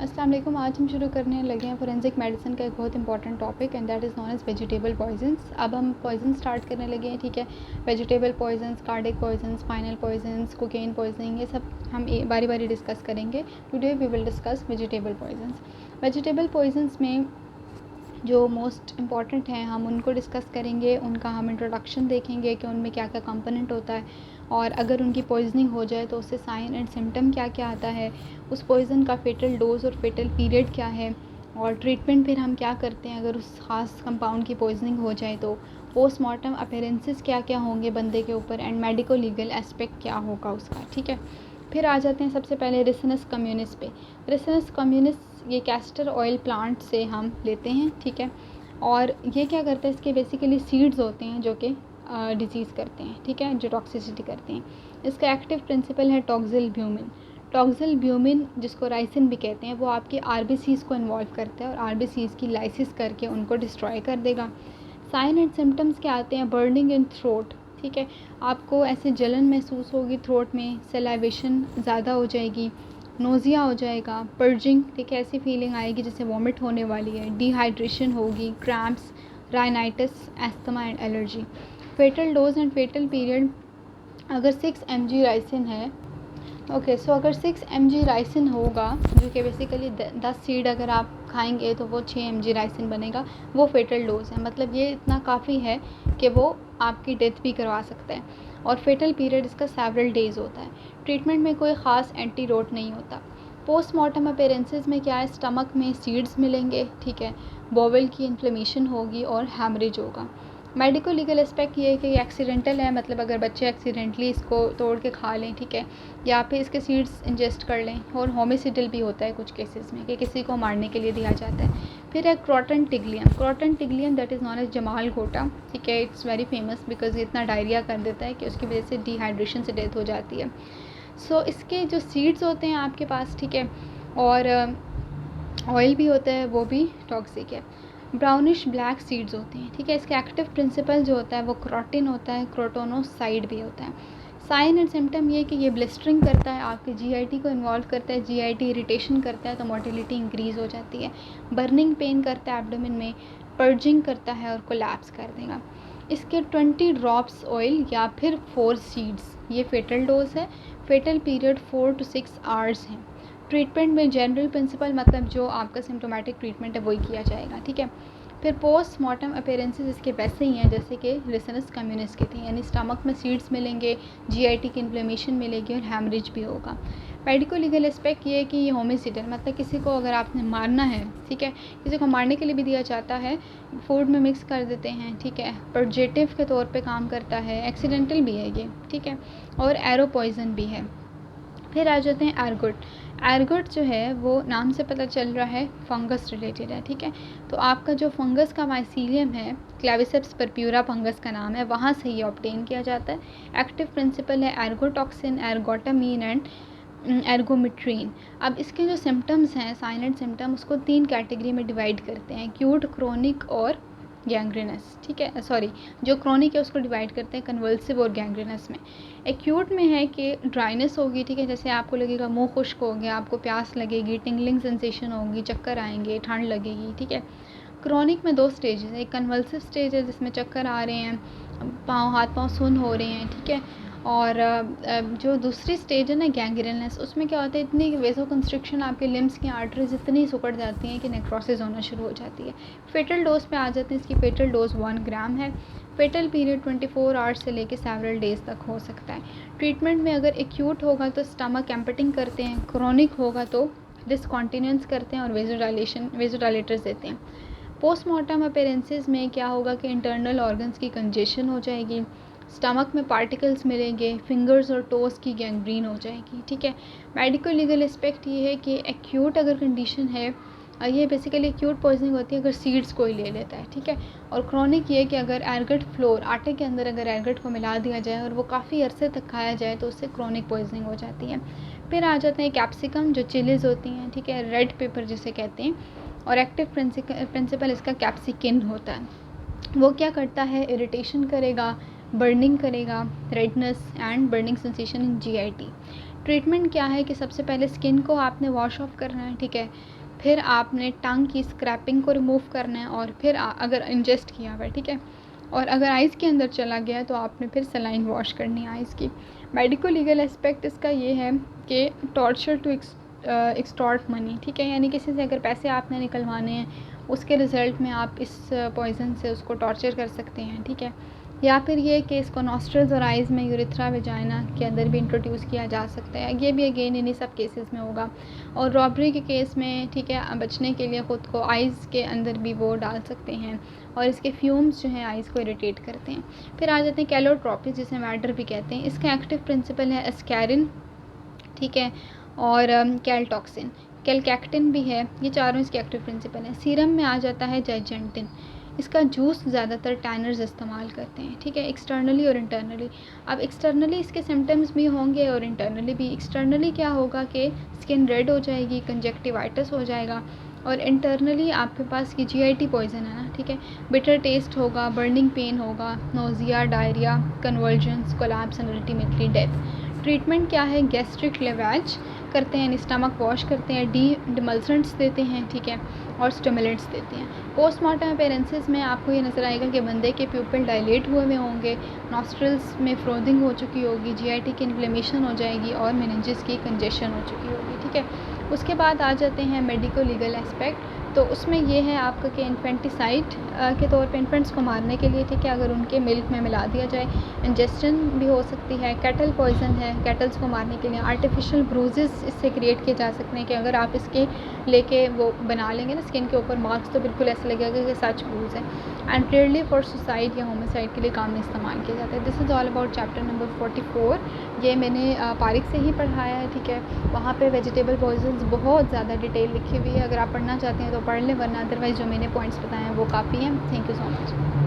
अस्सलाम वालेकुम। आज हम शुरू करने लगे हैं फोरेंसिक मेडिसिन का एक बहुत important topic and that is known as vegetable poisons. अब हम पॉइजन स्टार्ट करने लगे हैं, ठीक है। Vegetable poisons, cardiac poisons, spinal poisons, cocaine poisoning, ये सब हम बारी बारी डिस्कस करेंगे। Today we will discuss vegetable poisons. Vegetable poisons में जो मोस्ट इम्पॉर्टेंट हैं हम उनको डिस्कस करेंगे, उनका हम इंट्रोडक्शन देखेंगे कि उनमें क्या क्या कंपोनेंट होता है और अगर उनकी पॉइजनिंग हो जाए तो उससे साइन एंड सिम्टम क्या क्या आता है, उस पॉइज़न का फेटल डोज और फेटल पीरियड क्या है और ट्रीटमेंट फिर हम क्या करते हैं अगर उस ख़ास कंपाउंड की पॉइजनिंग हो जाए तो पोस्टमार्टम अपीयरेंसेस क्या क्या होंगे बंदे के ऊपर एंड मेडिको लीगल एस्पेक्ट क्या होगा उसका, ठीक है। फिर आ जाते हैं सबसे पहले रिसिनस कम्युनिस पे। रिसिनस कम्युनिस ये कैस्टर ऑयल प्लांट से हम लेते हैं, ठीक है। और ये क्या करते हैं, इसके बेसिकली सीड्स होते हैं जो कि डिजीज़ करते हैं, ठीक है, जो टॉक्सिसिटी करते हैं। इसका एक्टिव प्रिंसिपल है टॉक्सिल ब्यूमिन। टॉक्सिल ब्यूमिन जिसको राइसिन भी कहते हैं, वो आपके आरबीसीज़ को इन्वॉल्व करता है और आरबीसीज़ की लाइसिस करके उनको डिस्ट्रॉय कर देगा। साइन एंड सिम्टम्स क्या आते हैं, बर्निंग इन थ्रोट, ठीक है। आपको ऐसे जलन महसूस होगी थ्रोट में, सलाइवेशन ज़्यादा हो जाएगी, नोज़िया हो जाएगा, पर्जिंग, ठीक है, ऐसी फीलिंग आएगी जैसे वॉमिट होने वाली है, डिहाइड्रेशन होगी, cramps, rhinitis, asthma and allergy. Fatal dose and fatal period अगर 6 mg राइसिन है, ओके सो अगर 6 mg राइसिन होगा जो कि बेसिकली 10 सीड अगर आप खाएंगे तो वो 6 mg राइसिन बनेगा, वो फेटल डोज है। मतलब ये इतना काफ़ी है कि वो आपकी डेथ भी करवा सकता है और फेटल पीरियड इसका सेवरल डेज़ होता है। ट्रीटमेंट में कोई ख़ास एंटीडोट नहीं होता। पोस्टमार्टम अपीयरेंसेस में क्या है, स्टमक में सीड्स मिलेंगे, ठीक है, बोवेल की इन्फ्लेमेशन होगी और हैमरेज होगा। मेडिको लीगल एस्पेक्ट ये है कि एक्सीडेंटल है, मतलब अगर बच्चे एक्सीडेंटली इसको तोड़ के खा लें, ठीक है, या फिर इसके सीड्स इंजेस्ट कर लें, और होमिसिडल भी होता है कुछ केसेस में कि किसी को मारने के लिए दिया जाता है। फिर है Croton tiglium. Croton tiglium that is known as जमाल घोटा, ठीक है, इट्स वेरी फेमस बिकॉज ये इतना डायरिया कर देता है कि उसकी वजह से डिहाइड्रेशन से डेथ हो जाती है। सो इसके जो सीड्स होते हैं आपके पास, ठीक है, और ऑयल भी होता है, वो भी टॉक्सिक है। ब्राउनिश ब्लैक सीड्स होते हैं, ठीक है। इसका एक्टिव प्रिंसिपल जो होता है वो क्रोटिन होता है, क्रोटोनोसाइड भी होता है। साइन एंड सिम्टम ये कि ये ब्लिस्टरिंग करता है, आपके जीआईटी को इन्वॉल्व करता है, जीआईटी इरिटेशन करता है तो मोटिलिटी इंक्रीज़ हो जाती है, बर्निंग पेन करता है एब्डोमेन में, पर्जिंग करता है और कोलैप्स कर देगा। इसके 20 ड्रॉप्स ऑयल या फिर 4 सीड्स, ये फेटल डोज है। फेटल पीरियड 4 to 6 आवर्स है। ट्रीटमेंट में जनरल प्रिंसिपल मतलब जो आपका सिम्टोमेटिक ट्रीटमेंट है वही किया जाएगा, ठीक है। फिर पोस्टमार्टम अपीयरेंसेस इसके वैसे ही हैं जैसे कि रिसिनस कम्युनिस के थे, यानी स्टमक में सीड्स मिलेंगे, जीआईटी की इन्फ्लेमेशन मिलेगी और हैमरेज भी होगा। मेडिको लीगल एस्पेक्ट ये है कि ये होमिसिडल, मतलब किसी को अगर आपने मारना है, ठीक है, किसी को मारने के लिए भी दिया जाता है, फूड में मिक्स कर देते हैं, ठीक है, पर्जेटिव के तौर पे काम करता है, एक्सीडेंटल भी है ये, ठीक है, और एरो पॉइजन भी है। फिर आ जाते हैं एर्गोट। एर्गोट जो है वो नाम से पता चल रहा है फंगस रिलेटेड है, ठीक है। तो आपका जो फंगस का माइसीलियम है, क्लेविसेप्स परप्यूरा फंगस का नाम है, वहाँ से ये ऑब्टेन किया जाता है। एक्टिव प्रिंसिपल है एर्गोटॉक्सिन, एर्गोटामीन एंड एर्गोमेट्रीन। अब इसके जो सिम्टम्स हैं, साइलेंट सिम्टम, उसको 3 कैटेगरी में डिवाइड करते हैं, एक्यूट, क्रोनिक और गैंग्रीनस, ठीक है, सॉरी, जो क्रोनिक है उसको डिवाइड करते हैं कन्वल्सिव और गैंग्रीनस में। एक्यूट में है कि ड्राइनेस होगी, ठीक है, जैसे आपको लगेगा मुंह खुश्क हो गया, आपको प्यास लगेगी, टिंगलिंग सेंसेशन होगी, चक्कर आएंगे, ठंड लगेगी, ठीक है। क्रोनिक में 2 स्टेजेस है, एक कन्वल्सिव स्टेज है जिसमें चक्कर आ रहे हैं, हाथ पाँव सुन्न हो रहे हैं, ठीक है, और जो दूसरी स्टेज है ना गैंग्रीनस, उसमें क्या होता है, इतनी वेसो कंस्ट्रिक्शन आपके लिम्स की आर्टरीज इतनी सिकुड़ जाती हैं कि नेक्रोसिस होना शुरू हो जाती है। फेटल डोज पे आ जाते हैं, इसकी फेटल डोज 1 ग्राम है। फेटल पीरियड 24 आवर्स से लेकर सेवरल डेज तक हो सकता है। ट्रीटमेंट में अगर एक्यूट होगा तो स्टमक एम्पटिंग करते हैं, क्रोनिक होगा तो डिसकॉन्टिन्यूंस करते हैं और वेजोडाइलेटर्स देते हैं। पोस्टमार्टम अपीयरेंसेस में क्या होगा कि इंटरनल ऑर्गन्स की कंजेशन हो जाएगी, स्टमक में पार्टिकल्स मिलेंगे, फिंगर्स और टोस की गैंग्रीन हो जाएगी, ठीक है। मेडिको लीगल एस्पेक्ट ये है कि एक्यूट अगर कंडीशन है, ये बेसिकली एक्यूट पॉइजनिंग होती है अगर सीड्स कोई ले लेता है, ठीक है, और क्रोनिक ये है कि अगर एर्गट फ्लोर, आटे के अंदर अगर एर्गट को मिला दिया जाए और वो काफ़ी अरसे तक खाया जाए तो उससे क्रोनिक पॉइजनिंग हो जाती है। फिर आ जाते हैं कैप्सिकम, जो चिलीज़ होती हैं, ठीक है, रेड पेपर जिसे कहते हैं, और एक्टिव प्रिंसिपल इसका कैप्सिकिन होता है। वो क्या करता है, इरिटेशन करेगा, बर्निंग करेगा, redness and burning sensation in GIT. Treatment क्या है कि सबसे पहले स्किन को आपने वॉश ऑफ करना है, ठीक है, फिर आपने टंग की स्क्रैपिंग को रिमूव करना है और फिर अगर इंजेस्ट किया हुआ है, ठीक है, और अगर आइज़ के अंदर चला गया तो आपने फिर सलाइन वॉश करनी है आइज़ की। मेडिको लीगल एस्पेक्ट इसका ये है कि टॉर्चर टू एक्सटॉर्ट मनी, ठीक है, यानी किसी से अगर पैसे आपने निकलवाने हैं उसके रिज़ल्ट में आप इस पॉइज़न से उसको टॉर्चर कर सकते हैं, ठीक है, या फिर ये कि इसको नॉस्ट्रल्स और आइज़ में यूरिथ्रा वेजाइना के अंदर भी इंट्रोड्यूस किया जा सकता है। ये भी अगेन इन्हीं सब केसेस में होगा। और रॉबरी के केस में, ठीक है, बचने के लिए ख़ुद को आइज़ के अंदर भी वो डाल सकते हैं और इसके फ्यूम्स जो हैं आइज़ को इरिटेट करते हैं। फिर आ जाते हैं कैलोट्रॉपी, जिसे मैडर भी कहते हैं। इसका एक्टिव प्रिंसिपल है एस्कैरिन, ठीक है, और कैलटॉक्सिन, कैलकैक्टिन भी है। ये चारों इसके एक्टिव प्रिंसिपल हैं। सीरम में आ जाता है जाइजेंटिन। इसका जूस ज़्यादातर टैनर्स इस्तेमाल करते हैं, ठीक है, एक्सटर्नली और इंटरनली। अब एक्सटर्नली इसके सिम्टम्स भी होंगे और इंटरनली भी। एक्सटर्नली क्या होगा कि स्किन रेड हो जाएगी, कंजक्टिवाइटिस हो जाएगा, और इंटरनली आपके पास ये GIT पॉइज़न है ना, ठीक है, बिटर टेस्ट होगा, बर्निंग पेन होगा, nausea, diarrhoea, convergence, collapse and ultimately death. Treatment क्या है? गैस्ट्रिक लेवेज करते हैं, स्टमक वॉश करते हैं, डिमल्सेंट्स देते हैं, ठीक है, और स्टिमुलेंट्स देते हैं। पोस्टमार्टम अपीयरेंसेस में आपको ये नज़र आएगा कि बंदे के प्यूपिल डायलेट हुए होंगे, नॉस्ट्रल्स में फ्रोदिंग हो चुकी होगी, GIT की इन्फ्लेमेशन हो जाएगी और मेनिंजेस की कंजेशन हो चुकी होगी, ठीक है। उसके बाद आ जाते हैं मेडिको लीगल एस्पेक्ट। तो उसमें ये है आपका कि इन्फेंटिसाइड के तौर पे इन्फेंट्स को मारने के लिए, ठीक है, अगर उनके मिल्क में मिला दिया जाए, इंजेस्शन भी हो सकती है। कैटल पॉइज़न है, कैटल्स को मारने के लिए। आर्टिफिशियल ब्रूजेस इससे क्रिएट किए जा सकते हैं कि अगर आप इसके लेके वो बना लेंगे ना स्किन के ऊपर मार्क्स, तो बिल्कुल ऐसा लगेगा कि सच ब्रूज है। एंड रेयरली फॉर सुसाइड या होमिसाइड के लिए काम में इस्तेमाल किया जाता है। This is all about chapter number 44। ये मैंने पारिक से ही पढ़ाया है, ठीक है। वहाँ पे वेजिटेबल पॉइजन्स बहुत ज़्यादा डिटेल लिखी हुई है, अगर आप पढ़ना चाहते हैं तो पढ़ लें, वरना अदरवाइज़ जो मैंने पॉइंट्स बताए हैं वो काफ़ी हैं। Thank you so much.